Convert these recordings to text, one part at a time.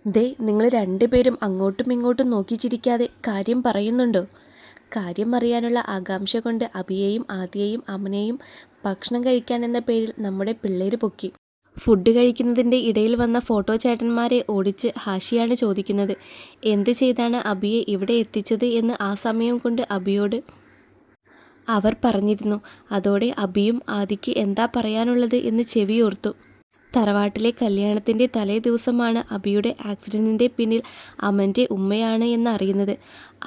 ദേ നിങ്ങൾ രണ്ടുപേരും അങ്ങോട്ടും ഇങ്ങോട്ടും നോക്കി ചിരിക്കാതെ കാര്യം പറയുന്നുണ്ടോ? കാര്യം അറിയാനുള്ള ആകാംക്ഷ കൊണ്ട് അഭിയെയും ആദിയെയും അമനെയും ഭക്ഷണം കഴിക്കാനെന്ന പേരിൽ നമ്മുടെ പിള്ളേര് പൊക്കി. ഫുഡ് കഴിക്കുന്നതിൻ്റെ ഇടയിൽ വന്ന ഫോട്ടോ ചേട്ടന്മാരെ ഓടിച്ച് ഹാഷിയാണ് ചോദിക്കുന്നത്, എന്ത് ചെയ്താണ് അഭിയെ ഇവിടെ എത്തിച്ചത് എന്ന് ആ സമയം കൊണ്ട് അഭിയോട് അവർ പറഞ്ഞിരുന്നു. അതോടെ അഭിയും ആദിക്ക് എന്താ പറയാനുള്ളത് എന്ന് ചെവിയോർത്തു. തറവാട്ടിലെ കല്യാണത്തിൻ്റെ തലേ ദിവസമാണ് അഭിയുടെ ആക്സിഡൻറ്റിൻ്റെ പിന്നിൽ അമൻ്റെ ഉമ്മയാണ് എന്നറിയുന്നത്.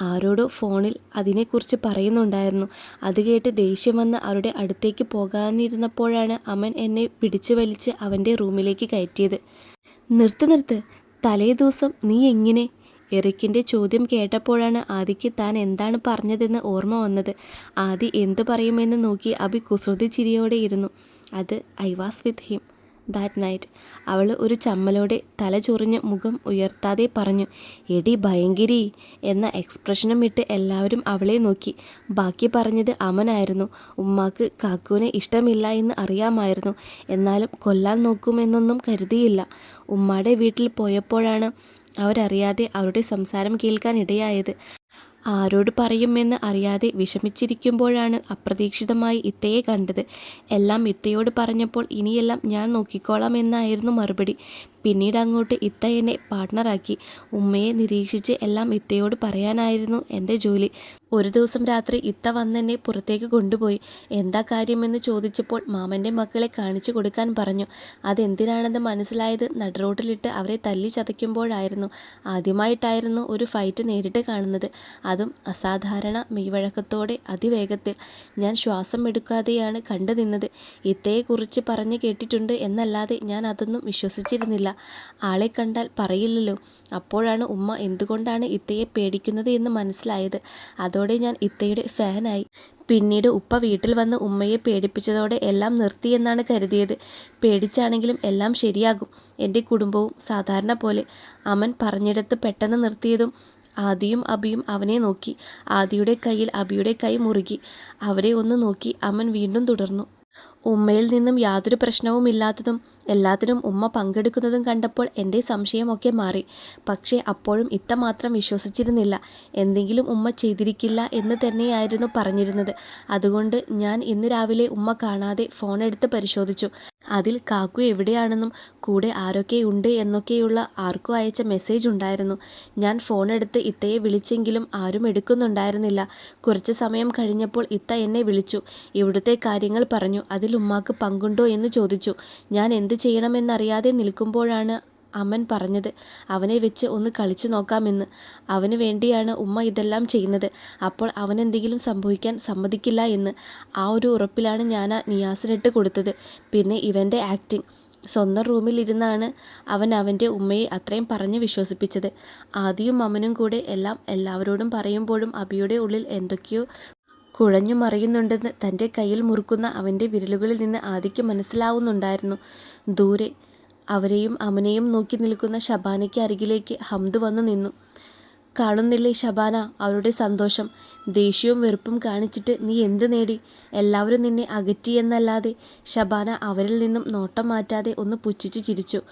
ആരോടോ ഫോണിൽ അതിനെക്കുറിച്ച് പറയുന്നുണ്ടായിരുന്നു. അത് കേട്ട് ദേഷ്യം വന്ന് അവരുടെ അടുത്തേക്ക് പോകാനിരുന്നപ്പോഴാണ് അമൻ എന്നെ പിടിച്ചു വലിച്ച് അവൻ്റെ റൂമിലേക്ക് കയറ്റിയത്. നിർത്ത്, തലേ ദിവസം നീ എങ്ങനെ? എറിക്കിൻ്റെ ചോദ്യം കേട്ടപ്പോഴാണ് ആദിക്ക് താൻ എന്താണ് പറഞ്ഞതെന്ന് ഓർമ്മ വന്നത്. ആദി എന്തു പറയുമെന്ന് നോക്കി അഭി കുസൃതി ചിരിയോടെ ഇരുന്നു. അത് I was with him that night. അവൾ ഒരു ചമ്മലോടെ തല ചൊറിഞ്ഞ് മുഖം ഉയർത്താതെ പറഞ്ഞു. എടി ഭയങ്കരി എന്ന എക്സ്പ്രഷനും ഇട്ട് എല്ലാവരും അവളെ നോക്കി. ബാക്കി പറഞ്ഞത് അമനായിരുന്നു. ഉമ്മാക്ക് കാക്കുവിനെ ഇഷ്ടമില്ല എന്ന് അറിയാമായിരുന്നു, എന്നാലും കൊല്ലാൻ നോക്കുമെന്നൊന്നും കരുതിയില്ല. ഉമ്മാടെ വീട്ടിൽ പോയപ്പോഴാണ് അവരറിയാതെ അവരുടെ സംസാരം കേൾക്കാൻ ഇടയായത്. ആരോട് പറയുമെന്ന് അറിയാതെ വിഷമിച്ചിരിക്കുമ്പോഴാണ് അപ്രതീക്ഷിതമായി ഇത്തയെ കണ്ടത്. എല്ലാം ഇത്തയോട് പറഞ്ഞപ്പോൾ ഇനിയെല്ലാം ഞാൻ നോക്കിക്കോളാം എന്നായിരുന്നു മറുപടി. പിന്നീട് അങ്ങോട്ട് ഇത്ത എന്നെ പാർട്ട്ണറാക്കി. ഉമ്മയെ നിരീക്ഷിച്ച് എല്ലാം ഇത്തയോട് പറയാനായിരുന്നു എൻ്റെ ജോലി. ഒരു ദിവസം രാത്രി ഇത്ത വന്നെന്നെ പുറത്തേക്ക് കൊണ്ടുപോയി. എന്താ കാര്യമെന്ന് ചോദിച്ചപ്പോൾ മാമൻ്റെ മക്കളെ കാണിച്ചു കൊടുക്കാൻ പറഞ്ഞു. അതെന്തിനാണെന്ന് മനസ്സിലായത് നടുറോട്ടിലിട്ട് അവരെ തല്ലി ചതയ്ക്കുമ്പോഴായിരുന്നു. ആദ്യമായിട്ടായിരുന്നു ഒരു ഫൈറ്റ് നേരിട്ട് കാണുന്നത്, അതും അസാധാരണ മെയ്വഴക്കത്തോടെ അതിവേഗത്തിൽ. ഞാൻ ശ്വാസം എടുക്കാതെയാണ് കണ്ടു നിന്നത്. ഇത്തയെക്കുറിച്ച് പറഞ്ഞു കേട്ടിട്ടുണ്ട് എന്നല്ലാതെ ഞാൻ അതൊന്നും വിശ്വസിച്ചിരുന്നില്ല. ആളെ കണ്ടാൽ പറയില്ലല്ലോ. അപ്പോഴാണ് ഉമ്മ എന്തുകൊണ്ടാണ് ഇത്തയെ പേടിക്കുന്നത് എന്ന് മനസ്സിലായത്. അതോടെ ഞാൻ ഇത്തയുടെ ഫാനായി. പിന്നീട് ഉപ്പ വീട്ടിൽ വന്ന് ഉമ്മയെ പേടിപ്പിച്ചതോടെ എല്ലാം നിർത്തിയെന്നാണ് കരുതിയത്. പേടിച്ചാണെങ്കിലും എല്ലാം ശരിയാകും. എൻ്റെ കുടുംബവും സാധാരണ പോലെ. അമൻ പറഞ്ഞിടത്ത് പെട്ടെന്ന് നിർത്തിയതും ആദിയും അഭിയും അവനെ നോക്കി. ആദിയുടെ കയ്യിൽ അഭിയുടെ കൈ മുറുകി. അവരെ ഒന്ന് നോക്കി അമൻ വീണ്ടും തുടർന്നു. ഉമ്മയിൽ നിന്നും യാതൊരു പ്രശ്നവുമില്ലാത്തതും എല്ലാത്തിനും ഉമ്മ പങ്കെടുക്കുന്നതും കണ്ടപ്പോൾ എൻ്റെ സംശയമൊക്കെ മാറി. പക്ഷേ അപ്പോഴും ഇത്ത മാത്രം വിശ്വസിച്ചിരുന്നില്ല. എന്തെങ്കിലും ഉമ്മ ചെയ്തിരിക്കില്ല എന്ന് തന്നെയായിരുന്നു പറഞ്ഞിരുന്നത്. അതുകൊണ്ട് ഞാൻ ഇന്ന് രാവിലെ ഉമ്മ കാണാതെ ഫോൺ എടുത്ത് പരിശോധിച്ചു. അതിൽ കാക്കു എവിടെയാണെന്നും കൂടെ ആരൊക്കെയുണ്ട് എന്നൊക്കെയുള്ള ആർക്കോ അയച്ച മെസ്സേജ് ഉണ്ടായിരുന്നു. ഞാൻ ഫോൺ എടുത്ത് ഇത്തയെ വിളിച്ചെങ്കിലും ആരും എടുക്കുന്നുണ്ടായിരുന്നില്ല. കുറച്ച് സമയം കഴിഞ്ഞപ്പോൾ ഇത്ത എന്നെ വിളിച്ചു. ഇവിടുത്തെ കാര്യങ്ങൾ പറഞ്ഞു. അതിൽ ഉമ്മാക്ക് പങ്കുണ്ടോ എന്ന് ചോദിച്ചു. ഞാൻ എന്ത് ചെയ്യണമെന്നറിയാതെ നിൽക്കുമ്പോഴാണ് അമൻ പറഞ്ഞത്, അവനെ വെച്ച് ഒന്ന് കളിച്ചു നോക്കാമെന്ന്. അവന് വേണ്ടിയാണ് ഉമ്മ ഇതെല്ലാം ചെയ്യുന്നത്. അപ്പോൾ അവനെന്തെങ്കിലും സംഭവിക്കാൻ സമ്മതിക്കില്ല എന്ന്. ആ ഒരു ഉറപ്പിലാണ് ഞാൻ ആ നിയാസിനിട്ട് കൊടുത്തത്. പിന്നെ ഇവൻ്റെ ആക്ടിങ്. സ്വന്തം റൂമിൽ ഇരുന്നാണ് അവൻ അവൻ്റെ ഉമ്മയെ അത്രയും പറഞ്ഞ് വിശ്വസിപ്പിച്ചത്. ആദിയും അമനും കൂടെ എല്ലാം എല്ലാവരോടും പറയുമ്പോഴും അഭിയുടെ ഉള്ളിൽ എന്തൊക്കെയോ കുഴഞ്ഞു മറിയുന്നുണ്ടെന്ന് തൻ്റെ കയ്യിൽ മുറുക്കുന്ന അവൻ്റെ വിരലുകളിൽ നിന്ന് ആദിക്ക് മനസ്സിലാവുന്നുണ്ടായിരുന്നു. ദൂരെ അവരെയും അമനെയും നോക്കി നിൽക്കുന്ന ഷബാനയ്ക്ക് അരികിലേക്ക് ഹംദ് വന്നു നിന്നു. കാണുന്നില്ലേ ഷബാന അവരുടെ സന്തോഷം? ദേഷ്യവും വെറുപ്പും കാണിച്ചിട്ട് നീ എന്ത് നേടി? എല്ലാവരും നിന്നെ അകറ്റിയെന്നല്ലാതെ. ഷബാന അവരിൽ നിന്നും നോട്ടം മാറ്റാതെ ഒന്ന് പുച്ഛിച്ചു ചിരിച്ചു.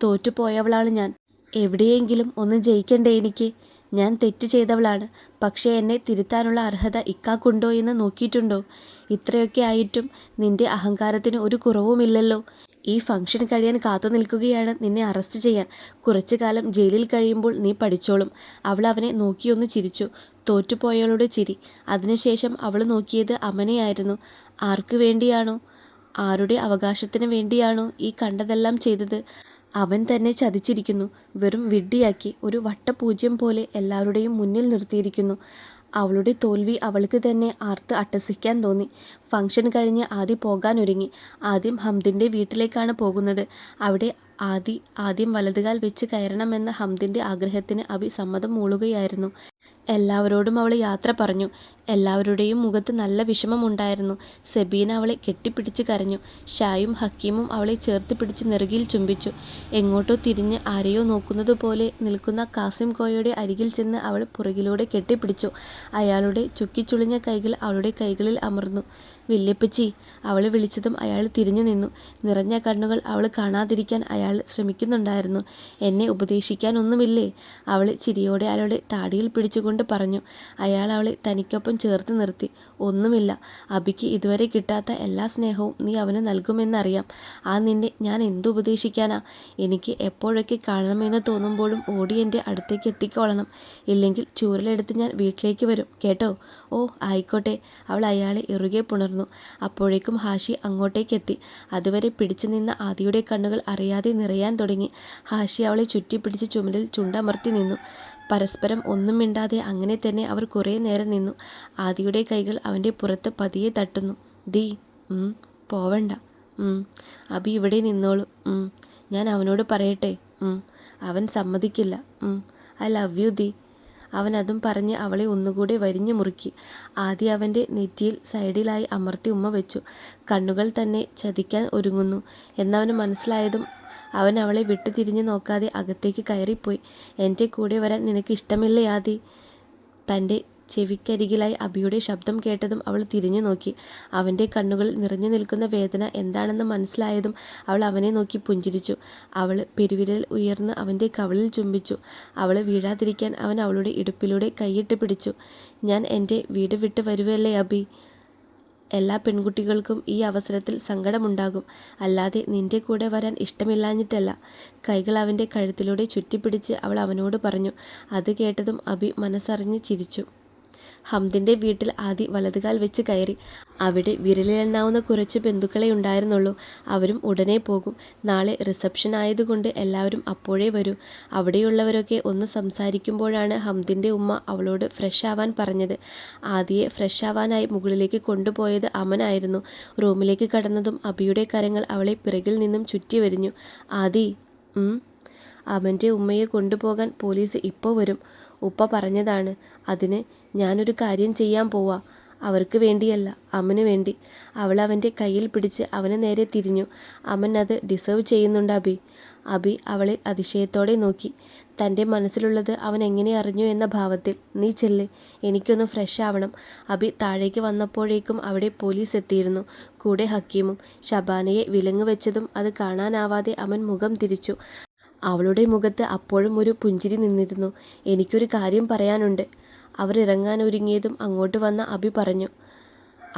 തോറ്റുപോയവളാണ് ഞാൻ. എവിടെയെങ്കിലും ഒന്ന് ജയിക്കണ്ടേ എനിക്ക്? ഞാൻ തെറ്റ് ചെയ്തവളാണ്. പക്ഷേ എന്നെ തിരുത്താനുള്ള അർഹത ഇക്കാക്കുണ്ടോ എന്ന് നോക്കിയിട്ടുണ്ടോ? ഇത്രയൊക്കെ ആയിട്ടും നിന്റെ അഹങ്കാരത്തിന് ഒരു കുറവുമില്ലല്ലോ. ഈ ഫംഗ്ഷൻ കഴിയാൻ കാത്തു നിൽക്കുകയാണ് നിന്നെ അറസ്റ്റ് ചെയ്യാൻ. കുറച്ചു കാലം ജയിലിൽ കഴിയുമ്പോൾ നീ പഠിച്ചോളും. അവൾ അവനെ നോക്കിയൊന്ന് ചിരിച്ചു. തോറ്റുപോയവളുടെ ചിരി. അതിനുശേഷം അവൾ നോക്കിയത് അമനെയായിരുന്നു. ആർക്കു വേണ്ടിയാണോ, ആരുടെ അവകാശത്തിന് വേണ്ടിയാണോ ഈ കണ്ടതെല്ലാം ചെയ്തത്? അവൻ തന്നെ ചതിച്ചിരിക്കുന്നു. വെറും വിഡ്ഢിയാക്കി ഒരു വട്ടപൂജ്യം പോലെ എല്ലാവരുടെയും മുന്നിൽ നിർത്തിയിരിക്കുന്നു. അവളുടെ തോൽവി അവൾക്ക് തന്നെ ആർത്ത് അട്ടഹസിക്കാൻ തോന്നി. ഫംഗ്ഷൻ കഴിഞ്ഞ് ആദി പോകാനൊരുങ്ങി. ആദ്യം ഹംദിൻ്റെ വീട്ടിലേക്കാണ് പോകുന്നത്. അവിടെ ആദ്യം വലതുകാൽ വെച്ച് കയറണമെന്ന ഹംദിൻ്റെ ആഗ്രഹത്തിന് അഭി സമ്മതം മൂളുകയായിരുന്നു. എല്ലാവരോടും അവൾ യാത്ര പറഞ്ഞു. എല്ലാവരുടെയും മുഖത്ത് നല്ല വിഷമമുണ്ടായിരുന്നു. സെബീന അവളെ കെട്ടിപ്പിടിച്ച് കരഞ്ഞു. ഷായും ഹക്കീമും അവളെ ചേർത്ത് പിടിച്ച് നെറുകിൽ ചുംബിച്ചു. എങ്ങോട്ടോ തിരിഞ്ഞ് ആരെയോ നോക്കുന്നത് പോലെ നിൽക്കുന്ന കാസിം കോയയുടെ അരികിൽ ചെന്ന് അവൾ പുറകിലൂടെ കെട്ടിപ്പിടിച്ചു. അയാളുടെ ചുക്കിച്ചുളിഞ്ഞ കൈകൾ അവളുടെ കൈകളിൽ അമർന്നു. വല്യപ്പച്ചി, അവൾ വിളിച്ചതും അയാൾ തിരിഞ്ഞു നിന്നു. നിറഞ്ഞ കണ്ണുകൾ അവൾ കാണാതിരിക്കാൻ അയാൾ ശ്രമിക്കുന്നുണ്ടായിരുന്നു. എന്നെ ഉപദേശിക്കാനൊന്നുമില്ലേ? അവൾ ചിരിയോടെ അയാളുടെ താടിയിൽ പിടിച്ചുകൊണ്ട് പറഞ്ഞു. അയാൾ അവളെ തനിക്കൊപ്പം ചേർത്ത് നിർത്തി. ഒന്നുമില്ല. അബിക്ക് ഇതുവരെ കിട്ടാത്ത എല്ലാ സ്നേഹവും നീ അവന് നൽകുമെന്നറിയാം. ആ നിന്നെ ഞാൻ എന്ത് ഉപദേശിക്കാനാ? എനിക്ക് എപ്പോഴൊക്കെ കാണണമെന്ന് തോന്നുമ്പോഴും ഓടി എൻ്റെ അടുത്തേക്ക് എത്തിക്കോളണം. ഇല്ലെങ്കിൽ ചൂരലെടുത്ത് ഞാൻ വീട്ടിലേക്ക് വരും, കേട്ടോ? ഓ ആയിക്കോട്ടെ. അവൾ അയാളെ ഇറുകെ പുണർന്നു. അപ്പോഴേക്കും ഹാഷി അങ്ങോട്ടേക്കെത്തി. അതുവരെ പിടിച്ചു നിന്ന ആദിയുടെ കണ്ണുകൾ അറിയാതെ നിറയാൻ തുടങ്ങി. ഹാഷി അവളെ ചുറ്റിപ്പിടിച്ച് ചുമലിൽ ചുണ്ടമർത്തി നിന്നു. പരസ്പരം ഒന്നും മിണ്ടാതെ അങ്ങനെ തന്നെ അവർ കുറേ നേരം നിന്നു. ആദിയുടെ കൈകൾ അവൻ്റെ പുറത്ത് പതിയെ തട്ടുന്നു. ദീ പോവണ്ട. അബി ഇവിടെ നിന്നോളൂ. ഞാൻ അവനോട് പറയട്ടെ? അവൻ സമ്മതിക്കില്ല. ഐ ലവ് യു ദീ. അവൻ അതും പറഞ്ഞ് അവളെ ഒന്നുകൂടെ വരിഞ്ഞു മുറുക്കി. ആദ്യം അവൻ്റെ നെറ്റിയിൽ സൈഡിലായി അമർത്തി ഉമ്മ വെച്ചു. കണ്ണുകൾ തന്നെ ചതിക്കാൻ ഒരുങ്ങുന്നു എന്നവന് മനസ്സിലായതും അവൻ അവളെ വിട്ടു തിരിഞ്ഞു നോക്കാതെ അകത്തേക്ക് കയറിപ്പോയി. എൻ്റെ കൂടെ വരാൻ നിനക്ക് ഇഷ്ടമില്ലേ ആദി? തൻ്റെ ചെവിക്കരികിലായി അബിയുടെ ശബ്ദം കേട്ടതും അവൾ തിരിഞ്ഞു നോക്കി. അവൻ്റെ കണ്ണുകളിൽ നിറഞ്ഞു നിൽക്കുന്ന വേദന എന്താണെന്ന് മനസ്സിലായതും അവൾ അവനെ നോക്കി പുഞ്ചിരിച്ചു. അവൾ പെരുവിരൽ ഉയർന്ന് അവൻ്റെ കവിളിൽ ചുംബിച്ചു. അവൾ വീഴാതിരിക്കാൻ അവൻ അവളുടെ ഇടുപ്പിലൂടെ കൈയിട്ട് പിടിച്ചു. ഞാൻ എൻ്റെ വീട് വിട്ട് വരുവല്ലേ അബി? എല്ലാ പെൺകുട്ടികൾക്കും ഈ അവസരത്തിൽ സങ്കടമുണ്ടാകും. അല്ലാതെ നിന്റെ കൂടെ വരാൻ ഇഷ്ടമില്ലാഞ്ഞിട്ടല്ല. കൈകൾ അവൻ്റെ കഴുത്തിലൂടെ ചുറ്റിപ്പിടിച്ച് അവൾ അവനോട് പറഞ്ഞു. അത് കേട്ടതും അബി മനസ്സറിഞ്ഞ് ചിരിച്ചു. ഹംദിൻ്റെ വീട്ടിൽ ആദി വലതുകാൽ വെച്ച് കയറി. അവിടെ വിരലിലെണ്ണാവുന്ന കുറച്ച് ബന്ധുക്കളെ ഉണ്ടായിരുന്നുള്ളൂ. അവരും ഉടനെ പോകും. നാളെ റിസപ്ഷൻ ആയതുകൊണ്ട് എല്ലാവരും അപ്പോഴേ വരൂ. അവിടെയുള്ളവരൊക്കെ ഒന്ന് സംസാരിക്കുമ്പോഴാണ് ഹംദിൻ്റെ ഉമ്മ അവളോട് ഫ്രഷ് ആവാൻ പറഞ്ഞത്. ആദിയെ ഫ്രഷ് ആവാനായി മുകളിലേക്ക് കൊണ്ടുപോയത് അമനായിരുന്നു. റൂമിലേക്ക് കടന്നതും അബിയുടെ കരങ്ങൾ അവളെ പിറകിൽ നിന്നും ചുറ്റി വരിഞ്ഞു. ആദി. അവൻ്റെ ഉമ്മയെ കൊണ്ടുപോകാൻ പോലീസ് ഇപ്പോൾ വരും. ഉപ്പ പറഞ്ഞതാണ്. അതിന് ഞാനൊരു കാര്യം ചെയ്യാൻ പോവാ. അവർക്ക് വേണ്ടിയല്ല, അമന് വേണ്ടി. അവൾ അവൻ്റെ കയ്യിൽ പിടിച്ച് അവന് നേരെ തിരിഞ്ഞു. അമൻ അത് ഡിസേർവ് ചെയ്യുന്നുണ്ട് അബി. അബി അവളെ അതിശയത്തോടെ നോക്കി. തൻ്റെ മനസ്സിലുള്ളത് അവൻ എങ്ങനെ അറിഞ്ഞു എന്ന ഭാവത്തിൽ. നീ ചെല്ല്, എനിക്കൊന്ന് ഫ്രഷ് ആവണം. അബി താഴേക്ക് വന്നപ്പോഴേക്കും അവിടെ പോലീസ് എത്തിയിരുന്നു. കൂടെ ഹക്കീമും. ഷബാനയെ വിലങ്ങ് വെച്ചതും അത് കാണാനാവാതെ അവൻ മുഖം തിരിച്ചു. അവളുടെ മുഖത്ത് അപ്പോഴും ഒരു പുഞ്ചിരി നിന്നിരുന്നു. എനിക്കൊരു കാര്യം പറയാനുണ്ട്. അവർ ഇറങ്ങാനൊരുങ്ങിയതും അങ്ങോട്ട് വന്ന അബി പറഞ്ഞു.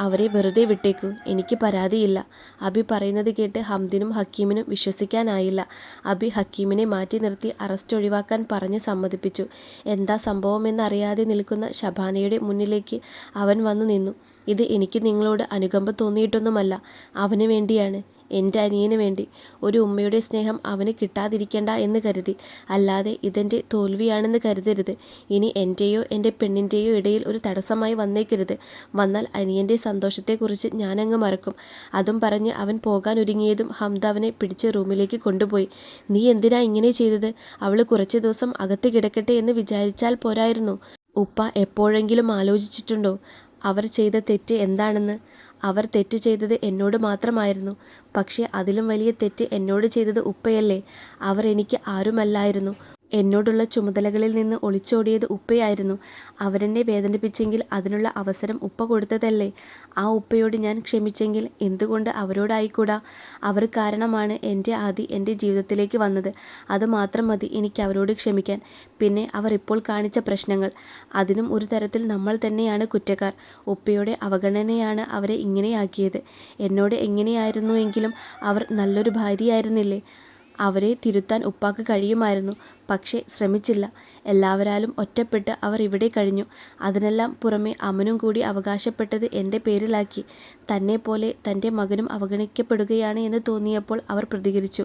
അവരെ വെറുതെ വിട്ടേക്കൂ, എനിക്ക് പരാതിയില്ല. അബി പറയുന്നത് കേട്ട് ഹംദിനും ഹക്കീമിനും വിശ്വസിക്കാനായില്ല. അബി ഹക്കീമിനെ മാറ്റി നിർത്തി അറസ്റ്റ് ഒഴിവാക്കാൻ പറഞ്ഞ് സമ്മതിപ്പിച്ചു. എന്താ സംഭവമെന്നറിയാതെ നിൽക്കുന്ന ഷബാനയുടെ മുന്നിലേക്ക് അവൻ വന്നു നിന്നു. ഇത് എനിക്ക് നിങ്ങളോട് അനുകമ്പ തോന്നിയിട്ടൊന്നുമല്ല. അവന് വേണ്ടിയാണ്, എൻ്റെ അനിയന് വേണ്ടി. ഒരു ഉമ്മയുടെ സ്നേഹം അവന് കിട്ടാതിരിക്കണ്ട എന്ന് കരുതി. അല്ലാതെ ഇതെൻ്റെ തോൽവിയാണെന്ന് കരുതരുത്. ഇനി എൻ്റെയോ എൻ്റെ പെണ്ണിൻ്റെയോ ഇടയിൽ ഒരു തടസ്സമായി വന്നേക്കരുത്. വന്നാൽ അനിയൻ്റെ സന്തോഷത്തെക്കുറിച്ച് ഞാനങ്ങ് മറക്കും. അതും പറഞ്ഞ് അവൻ പോകാനൊരുങ്ങിയതും ഹംദ അവനെ പിടിച്ച് റൂമിലേക്ക് കൊണ്ടുപോയി. നീ എന്തിനാ ഇങ്ങനെ ചെയ്തത്? അവൾ കുറച്ച് ദിവസം അകത്ത് കിടക്കട്ടെ എന്ന് വിചാരിച്ചാൽ പോരായിരുന്നു? ഉപ്പ എപ്പോഴെങ്കിലും ആലോചിച്ചിട്ടുണ്ടോ അവർ ചെയ്ത തെറ്റ് എന്താണെന്ന്? അവർ തെറ്റ് ചെയ്തത് എന്നോട് മാത്രമായിരുന്നു. പക്ഷേ അതിലും വലിയ തെറ്റ് എന്നോട് ചെയ്തത് ഉപ്പയല്ലേ? അവർ എനിക്ക് ആരുമല്ലായിരുന്നു. എന്നോടുള്ള ചുമതലകളിൽ നിന്ന് ഒളിച്ചോടിയത് ഉപ്പയായിരുന്നു. അവരെന്നെ വേദനിപ്പിച്ചെങ്കിൽ അതിനുള്ള അവസരം ഉപ്പ കൊടുത്തതല്ലേ? ആ ഉപ്പയോട് ഞാൻ ക്ഷമിച്ചെങ്കിൽ എന്തുകൊണ്ട് അവരോടായിക്കൂടാ? അവർ കാരണമാണ് എൻ്റെ ആദി എൻ്റെ ജീവിതത്തിലേക്ക് വന്നത്. അത് മാത്രം മതി എനിക്ക് അവരോട് ക്ഷമിക്കാൻ. പിന്നെ അവർ ഇപ്പോൾ കാണിച്ച പ്രശ്നങ്ങൾ, അതിനും ഒരു തരത്തിൽ നമ്മൾ തന്നെയാണ് കുറ്റക്കാർ. ഉപ്പയുടെ അവഗണനയാണ് അവരെ ഇങ്ങനെയാക്കിയത്. എന്നോട് എങ്ങനെയായിരുന്നുവെങ്കിലും അവർ നല്ലൊരു ഭാര്യയായിരുന്നില്ലേ? അവരെ തിരുത്താൻ ഉപ്പാക്ക് കഴിയുമായിരുന്നു. പക്ഷേ ശ്രമിച്ചില്ല. എല്ലാവരാലും ഒറ്റപ്പെട്ട് അവർ ഇവിടെ കഴിഞ്ഞു. അതിനെല്ലാം പുറമെ അമനും കൂടി അവകാശപ്പെട്ടത് എൻ്റെ പേരിലാക്കി. തന്നെപ്പോലെ തൻ്റെ മകനും അവഗണിക്കപ്പെടുകയാണ് എന്ന് തോന്നിയപ്പോൾ അവർ പ്രതികരിച്ചു.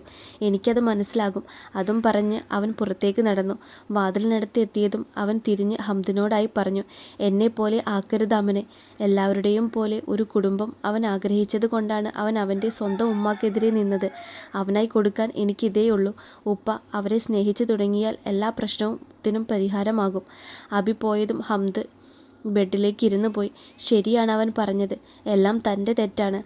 എനിക്കത് മനസ്സിലാകും. അതും പറഞ്ഞ് അവൻ പുറത്തേക്ക് നടന്നു. വാതിലിനടുത്ത് എത്തിയതും അവൻ തിരിഞ്ഞ് ഹംദിനോടായി പറഞ്ഞു. എന്നെപ്പോലെ ആക്കരുത് അമനെ. എല്ലാവരുടെയും പോലെ ഒരു കുടുംബം അവൻ ആഗ്രഹിച്ചത് കൊണ്ടാണ് അവൻ അവൻ്റെ സ്വന്തം ഉമ്മാക്കെതിരെ നിന്നത്. അവനായി കൊടുക്കാൻ എനിക്കിതേയുള്ളൂ. ഉപ്പ അവരെ സ്നേഹിച്ചു തുടങ്ങിയാൽ എല്ലാ പ്രശ്നത്തിനും പരിഹാരമാകും. അബി പോയതും ഹംദ് ബെഡിലേക്ക് ഇരുന്നു പോയി. ശരിയാണ് അവൻ പറഞ്ഞത്. എല്ലാം തൻ്റെ തെറ്റാണ്.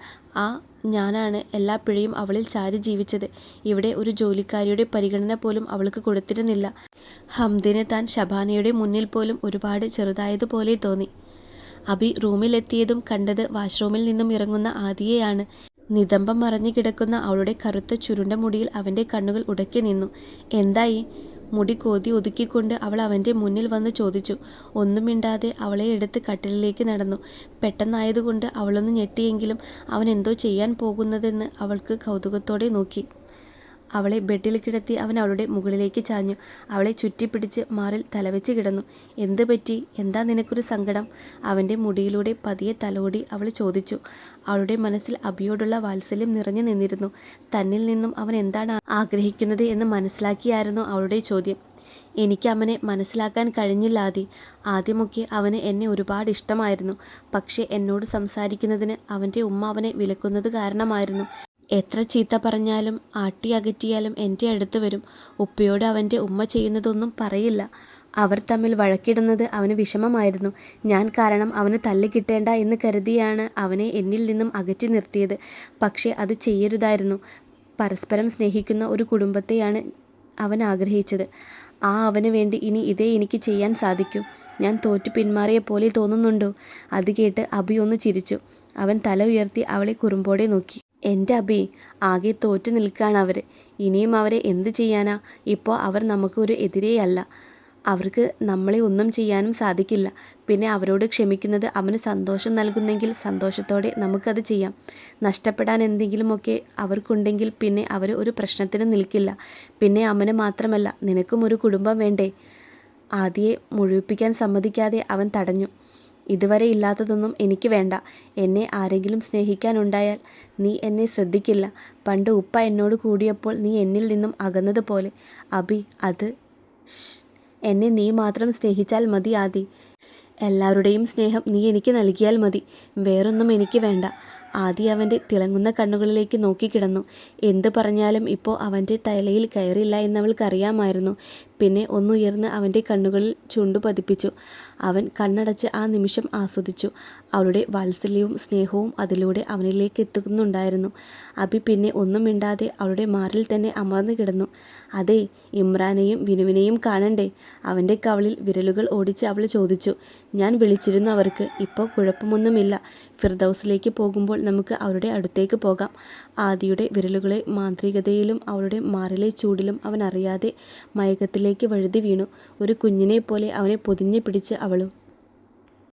ഞാനാണ് എല്ലാ പിഴയും അവളിൽ ചാരി ജീവിച്ചത്. ഇവിടെ ഒരു ജോലിക്കാരിയുടെ പരിഗണന പോലും അവൾക്ക് കൊടുത്തിരുന്നില്ല. ഹംദിന് താൻ ഷബാനയുടെ മുന്നിൽ പോലും ഒരുപാട് ചെറുതായതുപോലെ തോന്നി. അബി റൂമിലെത്തിയതും കണ്ടത് വാഷ്റൂമിൽ നിന്നും ഇറങ്ങുന്ന ആദിയെയാണ്. നിതംബം മറഞ്ഞു കിടക്കുന്ന അവളുടെ കറുത്ത ചുരുണ്ട മുടിയിൽ അവൻ്റെ കണ്ണുകൾ ഉടക്കി നിന്നു. എന്തായി? മുടി കോതി ഒതുക്കിക്കൊണ്ട് അവൾ അവൻ്റെ മുന്നിൽ വന്ന് ചോദിച്ചു. ഒന്നും മിണ്ടാതെ അവളെ എടുത്ത് കട്ടിലിലേക്ക് നടന്നു. പെട്ടെന്നായതുകൊണ്ട് അവളൊന്ന് ഞെട്ടിയെങ്കിലും അവൻ എന്തോ ചെയ്യാൻ പോകുന്നതെന്ന് അവൾക്ക് കൗതുകത്തോടെ നോക്കി. അവളെ ബെഡിൽ കിടത്തി അവൻ അവളുടെ മുകളിലേക്ക് ചാഞ്ഞു. അവളെ ചുറ്റിപ്പിടിച്ച് മാറിൽ തലവെച്ച് കിടന്നു. എന്ത് പറ്റി? എന്താ നിനക്കൊരു സങ്കടം? അവൻ്റെ മുടിയിലൂടെ പതിയെ തലോടി അവൾ ചോദിച്ചു. അവളുടെ മനസ്സിൽ അബിയോടുള്ള വാത്സല്യം നിറഞ്ഞു നിന്നിരുന്നു. തന്നിൽ നിന്നും അവൻ എന്താണ് ആഗ്രഹിക്കുന്നത് എന്ന് മനസ്സിലാക്കിയായിരുന്നു അവളുടെ ചോദ്യം. എനിക്ക് അവനെ മനസ്സിലാക്കാൻ കഴിഞ്ഞില്ല ആദി. ആദ്യമൊക്കെ അവന് എന്നെ ഒരുപാട് ഇഷ്ടമായിരുന്നു. പക്ഷേ എന്നോട് സംസാരിക്കുന്നതിന് അവൻ്റെ ഉമ്മ അവനെ വിലക്കുന്നത് കാരണമായിരുന്നു. എത്ര ചീത്ത പറഞ്ഞാലും ആട്ടി അകറ്റിയാലും എൻ്റെ അടുത്ത് വരും. ഉപ്പയോട് അവൻ്റെ ഉമ്മ ചെയ്യുന്നതൊന്നും പറയില്ല. അവർ തമ്മിൽ വഴക്കിടുന്നത് അവന് വിഷമമായിരുന്നു. ഞാൻ കാരണം അവന് തല്ല് കിട്ടേണ്ട എന്ന് കരുതിയാണ് അവനെ എന്നിൽ നിന്നും അകറ്റി നിർത്തിയത്. പക്ഷേ അത് ചെയ്യരുതായിരുന്നു. പരസ്പരം സ്നേഹിക്കുന്ന ഒരു കുടുംബത്തെയാണ് അവൻ ആഗ്രഹിച്ചത്. അവന് വേണ്ടി ഇനി ഇതേ എനിക്ക് ചെയ്യാൻ സാധിക്കൂ. ഞാൻ തോറ്റു പിന്മാറിയ പോലെ തോന്നുന്നുണ്ടോ? അത് കേട്ട് അബി ഒന്ന് ചിരിച്ചു. അവൻ തല ഉയർത്തി അവളെ കുറുമ്പോടെ നോക്കി. എൻ്റെ അബി, ആകെ തോറ്റു നിൽക്കുകയാണ് അവർ. ഇനിയും അവരെ എന്ത് ചെയ്യാനാ? ഇപ്പോൾ അവർ നമുക്കൊരു എതിരെയല്ല. അവർക്ക് നമ്മളെ ഒന്നും ചെയ്യാനും സാധിക്കില്ല. പിന്നെ അവരോട് ക്ഷമിക്കുന്നത് അവന് സന്തോഷം നൽകുന്നെങ്കിൽ സന്തോഷത്തോടെ നമുക്കത് ചെയ്യാം. നഷ്ടപ്പെടാൻ എന്തെങ്കിലുമൊക്കെ അവർക്കുണ്ടെങ്കിൽ പിന്നെ അവർ ഒരു പ്രശ്നത്തിനും നിൽക്കില്ല. പിന്നെ അമ്മന് മാത്രമല്ല, നിനക്കും ഒരു കുടുംബം വേണ്ടേ? ആദിയെ മുഴുവിപ്പിക്കാൻ സമ്മതിക്കാതെ അവൻ തടഞ്ഞു. ഇതുവരെ ഇല്ലാത്തതൊന്നും എനിക്ക് വേണ്ട. എന്നെ ആരെങ്കിലും സ്നേഹിക്കാനുണ്ടായാൽ നീ എന്നെ ശ്രദ്ധിക്കില്ല. പണ്ട് ഉപ്പ എന്നോട് കൂടിയപ്പോൾ നീ എന്നിൽ നിന്നും അകന്നതുപോലെ. അബി, അത് എന്നെ നീ മാത്രം സ്നേഹിച്ചാൽ മതി ആദി. എല്ലാവരുടെയും സ്നേഹം നീ എനിക്ക് നൽകിയാൽ മതി. വേറൊന്നും എനിക്ക് വേണ്ട. ആദി അവൻ്റെ തിളങ്ങുന്ന കണ്ണുകളിലേക്ക് നോക്കിക്കിടന്നു. എന്ത് പറഞ്ഞാലും ഇപ്പോൾ അവൻ്റെ തലയിൽ കയറില്ല എന്നവൾക്കറിയാമായിരുന്നു. പിന്നെ ഒന്നുയർന്ന് അവൻ്റെ കണ്ണുകളിൽ ചുണ്ടു പതിപ്പിച്ചു. അവൻ കണ്ണടച്ച് ആ നിമിഷം ആസ്വദിച്ചു. അവളുടെ വാത്സല്യവും സ്നേഹവും അതിലൂടെ അവനിലേക്ക് എത്തുന്നുണ്ടായിരുന്നു. അബി പിന്നെ ഒന്നും മിണ്ടാതെ അവളുടെ മാറിൽ തന്നെ അമർന്നു കിടന്നു. അതെ, ഇമ്രാനെയും വിനുവിനെയും കാണണ്ടേ? അവൻ്റെ കവളിൽ വിരലുകൾ ഓടിച്ച് അവൾ ചോദിച്ചു. ഞാൻ വിളിച്ചിരുന്നു അവർക്ക്. ഇപ്പോൾ കുഴപ്പമൊന്നുമില്ല. ഫിർദൗസിലേക്ക് പോകുമ്പോൾ നമുക്ക് അവരുടെ അടുത്തേക്ക് പോകാം. ആദിയുടെ വിരലുകളെ മാന്ത്രികതയിലും അവളുടെ മാറിലെ ചൂടിലും അവൻ അറിയാതെ മയക്കത്തിലേക്ക് വഴുതി വീണു. ഒരു കുഞ്ഞിനെ പോലെ അവനെ പൊതിഞ്ഞു പിടിച്ച് അവളും.